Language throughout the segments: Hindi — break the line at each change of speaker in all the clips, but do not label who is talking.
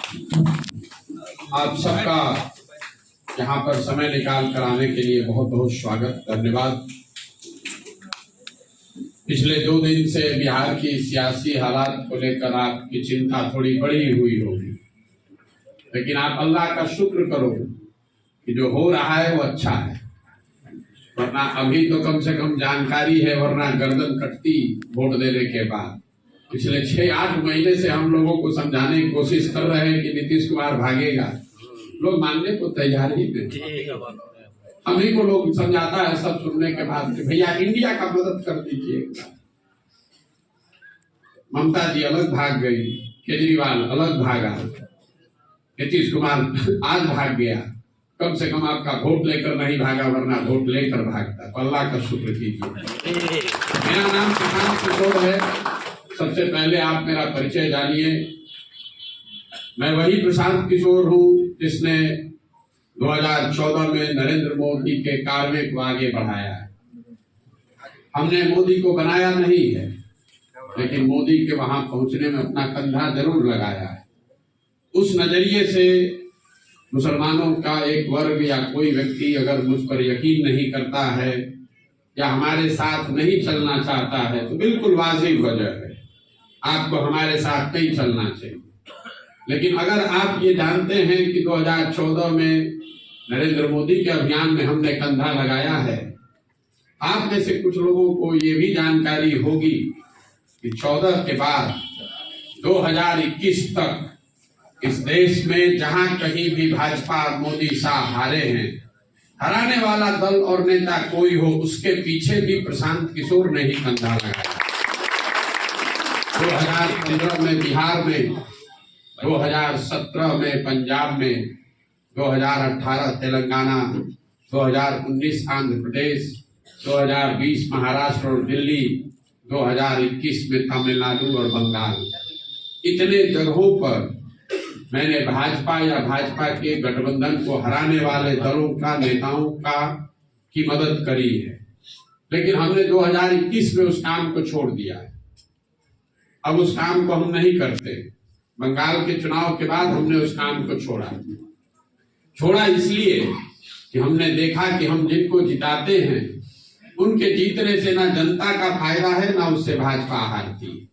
आप सबका यहाँ पर समय निकाल कर आने के लिए बहुत बहुत स्वागत, धन्यवाद। पिछले 2 दिन से बिहार की सियासी हालात को लेकर आपकी चिंता थोड़ी बढ़ी हुई होगी, लेकिन आप अल्लाह का शुक्र करो कि जो हो रहा है वो अच्छा है, वरना अभी तो कम से कम जानकारी है, वरना गर्दन कटती वोट देने के बाद। पिछले 6-8 महीने से हम लोगों को समझाने की कोशिश कर रहे हैं कि नीतीश कुमार भागेगा, लोग मानने को तैयार ही नहीं। हम ही को लोग समझाता है सब सुनने के बाद कि भैया इंडिया का मदद कर दीजिए। ममता जी अलग भाग गई, केजरीवाल अलग भागा, नीतीश कुमार आज भाग गया। कम से कम आपका वोट लेकर नहीं भागा, वरना वोट लेकर भागता। तो अल्लाह का शुक्र कीजिए। मेरा नाम प्रशांत किशोर है। सबसे पहले आप मेरा परिचय जानिए। मैं वही प्रशांत किशोर हूँ जिसने 2014 में नरेंद्र मोदी के कारवे को आगे बढ़ाया है। हमने मोदी को बनाया नहीं है, लेकिन मोदी के वहां पहुंचने में अपना कंधा जरूर लगाया है। उस नजरिए से मुसलमानों का एक वर्ग या कोई व्यक्ति अगर मुझ पर यकीन नहीं करता है या हमारे साथ नहीं चलना चाहता है, तो बिल्कुल वाजिब वजह है, आपको हमारे साथ नहीं चलना चाहिए। लेकिन अगर आप ये जानते हैं कि 2014 में नरेंद्र मोदी के अभियान में हमने कंधा लगाया है, आप में से कुछ लोगों को ये भी जानकारी होगी कि 14 के बाद 2021 तक इस देश में जहां कहीं भी भाजपा मोदी शाह हारे हैं, हराने वाला दल और नेता कोई हो, उसके पीछे भी प्रशांत किशोर ने ही कंधा लगाया। 2015 में बिहार में, 2017 में पंजाब में, 2018 तेलंगाना, 2019 आंध्र प्रदेश, 2020 महाराष्ट्र और दिल्ली, 2021 में तमिलनाडु और बंगाल। इतने जगहों पर मैंने भाजपा या भाजपा के गठबंधन को हराने वाले दलों का, नेताओं का की मदद करी है। लेकिन हमने 2021 में उस काम को छोड़ दिया है। अब उस काम को हम नहीं करते। बंगाल के चुनाव के बाद हमने उस काम को छोड़ा इसलिए कि हमने देखा कि हम जिनको जिताते हैं उनके जीतने से ना जनता का फायदा है, ना उससे भाजपा हारती है।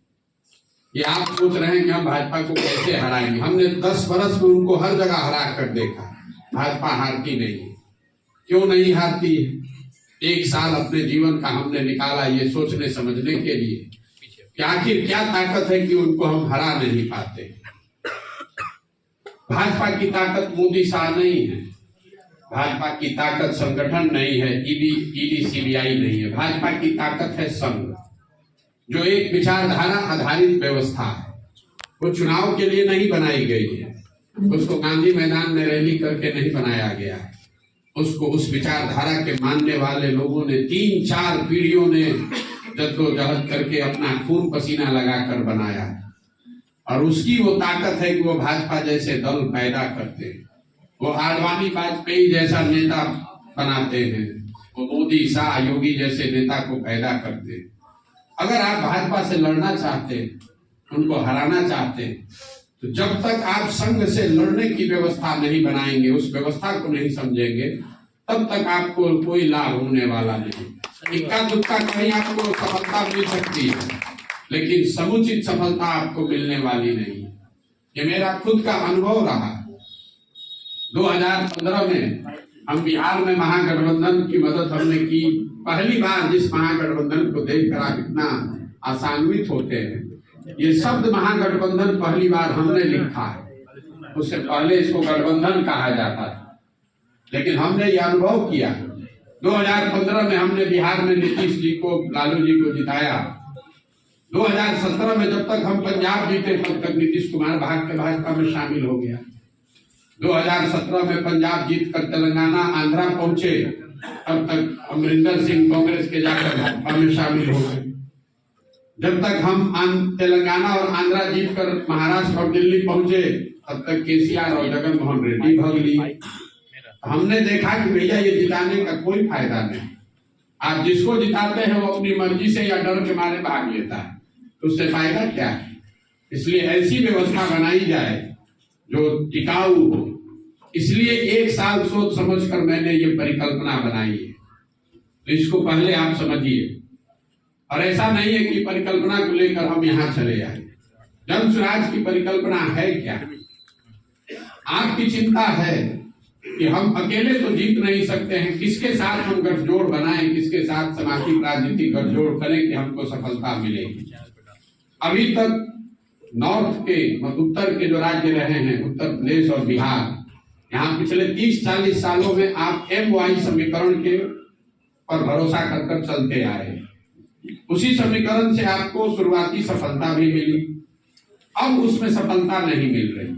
ये आप सोच रहे हैं कि हम भाजपा को कैसे हराएंगे। हमने 10 वर्ष में उनको हर जगह हरा कर देखा, भाजपा हारती नहीं है। क्यों नहीं हारती है? 1 साल अपने जीवन का हमने निकाला ये सोचने समझने के लिए कि आखिर क्या ताकत है कि उनको हम हरा नहीं पाते। भाजपा की ताकत मोदी शाह नहीं है, भाजपा की ताकत संगठन नहीं है, ईडी सीबीआई नहीं है। भाजपा की ताकत है संघ, जो एक विचारधारा आधारित व्यवस्था है। वो चुनाव के लिए नहीं बनाई गई है, उसको गांधी मैदान में रैली करके नहीं बनाया गया है। उसको उस विचारधारा के मानने वाले लोगों ने 3-4 पीढ़ियों ने जद्दोजहद करके अपना खून पसीना लगाकर बनाया है। और उसकी वो ताकत है कि वो भाजपा जैसे दल पैदा करते हैं, वो आडवाणी वाजपेयी जैसा नेता बनाते हैं, वो मोदी शाह योगी जैसे नेता को पैदा करते हैं। अगर आप भाजपा से लड़ना चाहते हैं, उनको हराना चाहते हैं, तो जब तक आप संघ से लड़ने की व्यवस्था नहीं बनाएंगे, उस व्यवस्था को नहीं समझेंगे, तब तक आपको कोई लाभ होने वाला नहीं। इक्का दुक्का कहीं आपको सफलता मिल सकती है, लेकिन समुचित सफलता आपको मिलने वाली नहीं। ये मेरा खुद का अनुभव रहा। 2015 में हम बिहार में महागठबंधन की मदद हमने की। पहली बार जिस महागठबंधन को देखकर आप इतना आशान्वित होते हैं, ये शब्द महागठबंधन पहली बार हमने लिखा है। उससे पहले इसको गठबंधन कहा जाता था, लेकिन हमने ये अनुभव किया। 2015 में हमने बिहार में नीतीश जी को, लालू जी को जिताया। 2017 में जब तक हम पंजाब जीते, तब तक नीतीश कुमार भाग के भाजपा में शामिल हो गया। 2017 में पंजाब जीत कर तेलंगाना, आंध्रा पहुंचे, तब तक अमरिंदर सिंह कांग्रेस के जाकर भाजपा में शामिल हो गए। जब तक हम तेलंगाना और आंध्रा जीत कर महाराष्ट्र और दिल्ली पहुंचे, तब तक केसीआर और जगन मोहन रेड्डी भाग ली। हमने देखा कि भैया ये जिताने का कोई फायदा नहीं। आप जिसको जिताते हैं वो अपनी मर्जी से या डर के मारे भाग लेता है, तो उससे फायदा क्या है? इसलिए ऐसी व्यवस्था बनाई जाए जो टिकाऊ हो। इसलिए 1 साल सोच समझ कर मैंने ये परिकल्पना बनाई है, तो इसको पहले आप समझिए। और ऐसा नहीं है कि परिकल्पना को लेकर हम यहाँ चले आए। जन स्वराज की परिकल्पना है क्या? आपकी चिंता है कि हम अकेले तो जीत नहीं सकते हैं, किसके साथ हम गठजोड़ बनाएं, किसके साथ सामाजिक राजनीतिक गठजोड़ करें कि हमको सफलता मिलेगी। अभी तक नॉर्थ के उत्तर के जो राज्य रहे हैं, उत्तर प्रदेश और बिहार, यहाँ पिछले 30-40 सालों में आप MY समीकरण के पर भरोसा कर चलते आए। उसी समीकरण से आपको शुरुआती सफलता भी मिली, अब उसमें सफलता नहीं मिल रही।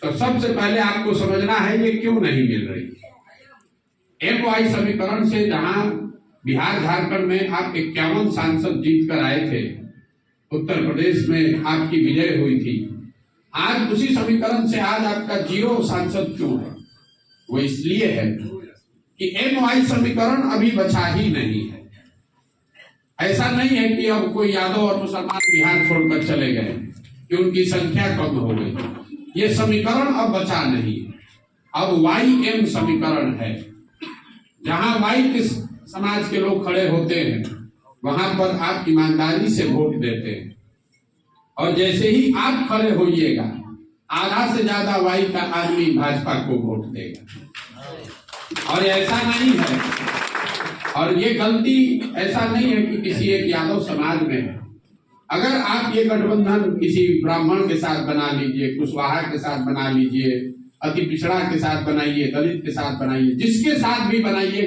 तो सबसे पहले आपको समझना है ये क्यों नहीं मिल रही। MY समीकरण से जहां बिहार झारखंड में आप 51 सांसद जीत कर आए थे, उत्तर प्रदेश में आपकी विजय हुई थी, आज उसी समीकरण से आज आपका 0 सांसद क्यों है? वो इसलिए है कि MY समीकरण अभी बचा ही नहीं है। ऐसा नहीं है कि अब कोई यादव और मुसलमान बिहार छोड़कर चले गए कि उनकी संख्या कम हो गई। ये समीकरण अब बचा नहीं है, अब YM समीकरण है। जहां Y के समाज के लोग खड़े होते हैं वहां पर आप ईमानदारी से वोट देते हैं, और जैसे ही आप खड़े होइएगा आधा से ज्यादा Y का आदमी भाजपा को वोट देगा। और ऐसा नहीं है, और ये गलती ऐसा नहीं है कि किसी एक यादव समाज में है। अगर आप ये गठबंधन किसी ब्राह्मण के साथ बना लीजिए, कुशवाहा के साथ बना लीजिए, अति पिछड़ा के साथ बनाइए, दलित के साथ बनाइए, जिसके साथ भी बनाइएगा